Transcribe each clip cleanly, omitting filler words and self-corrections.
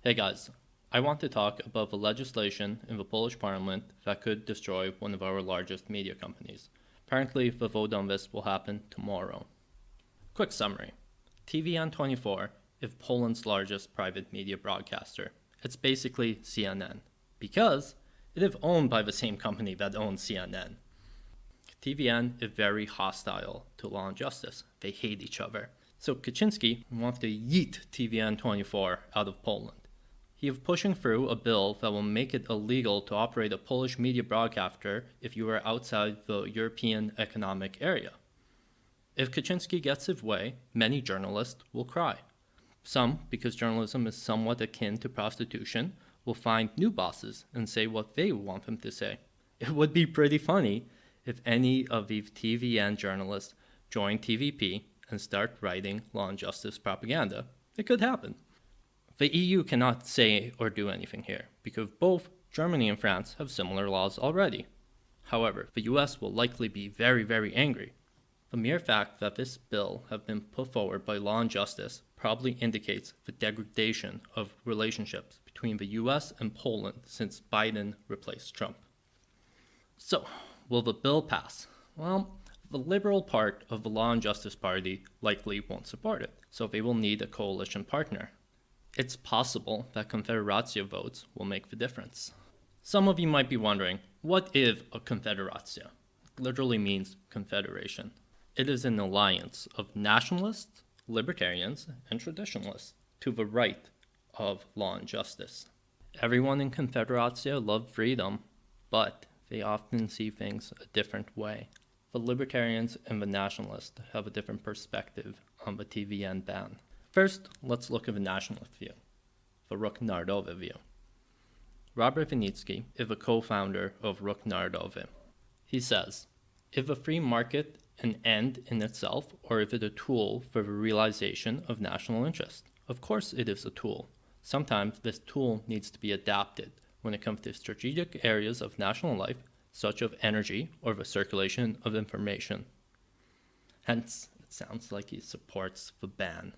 Hey guys, I want to talk about the legislation in the Polish parliament that could destroy one of our largest media companies. Apparently, the vote on this will happen tomorrow. Quick summary. TVN24 is Poland's largest private media broadcaster. It's basically CNN, because it is owned by the same company that owns CNN. TVN is very hostile to law and justice. They hate each other. So Kaczynski wants to yeet TVN24 out of Poland. He is pushing through a bill that will make it illegal to operate a Polish media broadcaster if you are outside the European Economic Area. If Kaczynski gets his way, many journalists will cry. Some, because journalism is somewhat akin to prostitution, will find new bosses and say what they want them to say. It would be pretty funny if any of these TVN journalists join TVP and start writing law and justice propaganda. It could happen. The EU cannot say or do anything here, because both Germany and France have similar laws already. However, the US will likely be very, very angry. The mere fact that this bill has been put forward by Law and Justice probably indicates the degradation of relationships between the US and Poland since Biden replaced Trump. So, will the bill pass? Well, the liberal part of the Law and Justice Party likely won't support it, so they will need a coalition partner. It's possible that Konfederacja votes will make the difference. Some of you might be wondering, what is a Konfederacja? It literally means confederation. It is an alliance of nationalists, libertarians, and traditionalists to the right of law and justice. Everyone in Konfederacja loves freedom, but they often see things a different way. The libertarians and the nationalists have a different perspective on the TVN ban. First, let's look at the nationalist view, the Ruch Narodowy view. Robert Winnicki is a co-founder of Ruch Narodowy. He says, is a free market an end in itself, or is it a tool for the realization of national interest? Of course it is a tool. Sometimes this tool needs to be adapted when it comes to strategic areas of national life, such as energy or the circulation of information. Hence, it sounds like he supports the ban.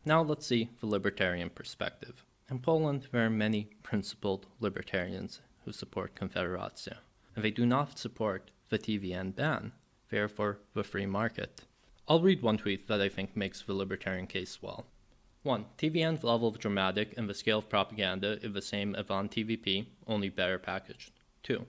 Now let's see the libertarian perspective. In Poland, there are many principled libertarians who support Konfederacja, and they do not support the TVN ban, therefore the free market. I'll read one tweet that I think makes the libertarian case well. 1. TVN's level of dramatic and the scale of propaganda is the same as on TVP, only better packaged. 2.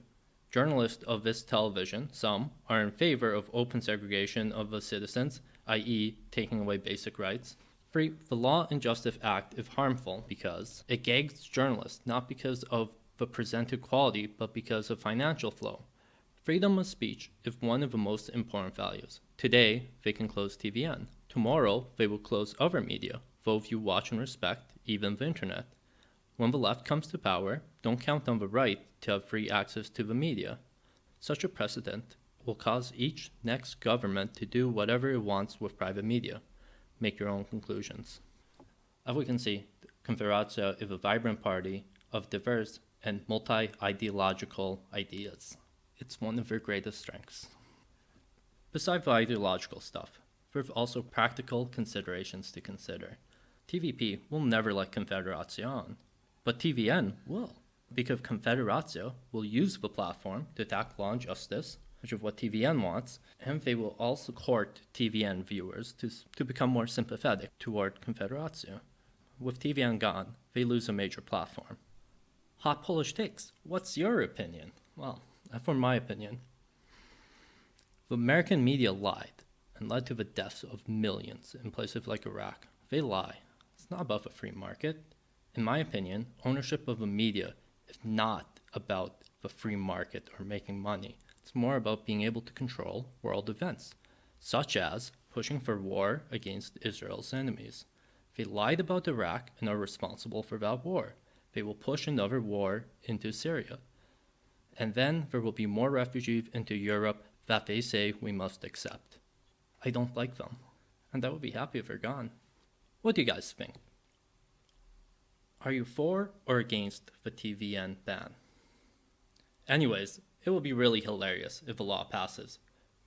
Journalists of this television, some, are in favor of open segregation of the citizens, i.e. taking away basic rights. 3. The Law and Justice Act is harmful because it gags journalists not because of the presented quality but because of financial flow. Freedom of speech is one of the most important values. Today, they can close TVN. Tomorrow, they will close other media, those you watch and respect, even the internet. When the left comes to power, don't count on the right to have free access to the media. Such a precedent will cause each next government to do whatever it wants with private media. Make your own conclusions. As we can see, Konfederacja is a vibrant party of diverse and multi-ideological ideas. It's one of their greatest strengths. Besides the ideological stuff, there's also practical considerations to consider. TVP will never let Konfederacja on, but TVN will, because Konfederacja will use the platform to attack law and justice, which is what TVN wants, and they will also court TVN viewers to become more sympathetic toward Konfederacja. With TVN gone, they lose a major platform. Hot Polish takes. What's your opinion? Well, for my opinion, the American media lied and led to the deaths of millions in places like Iraq. They lie. It's not about the free market. In my opinion, ownership of the media is not about the free market or making money. It's more about being able to control world events, such as pushing for war against Israel's enemies. They lied about Iraq and are responsible for that war. They will push another war into Syria. And then there will be more refugees into Europe that they say we must accept. I don't like them, and I would be happy if they're gone. What do you guys think? Are you for or against the TVN ban? Anyways, it will be really hilarious if the law passes.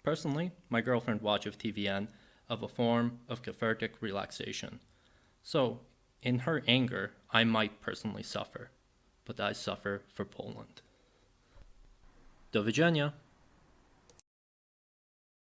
Personally, my girlfriend watches TVN as a form of cathartic relaxation. So, In her anger, I might personally suffer, but I suffer for Poland. Do widzenia.